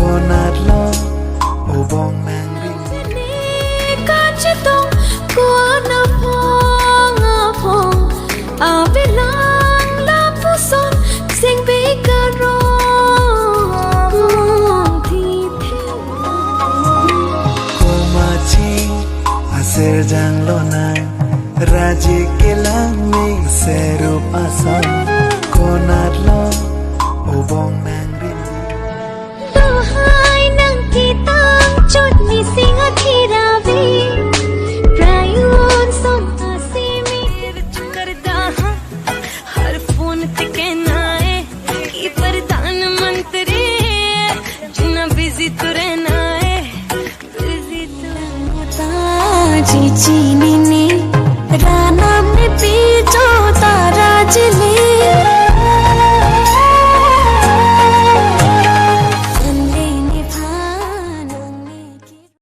konatlo ubong nang ring kacitong kuana pong abilang lapuson sing bikarong tithe komaching aser jang lonang raji kelang ming serup asam konatlo ubong nang ring Duhai nang kitang chut mising akhirawe prayun son asimi karda har phone te कहना है कि प्रधानमंत्री जिना busy तो रहना है busy तो जी चीनी ने राना में पीछो तारा जिला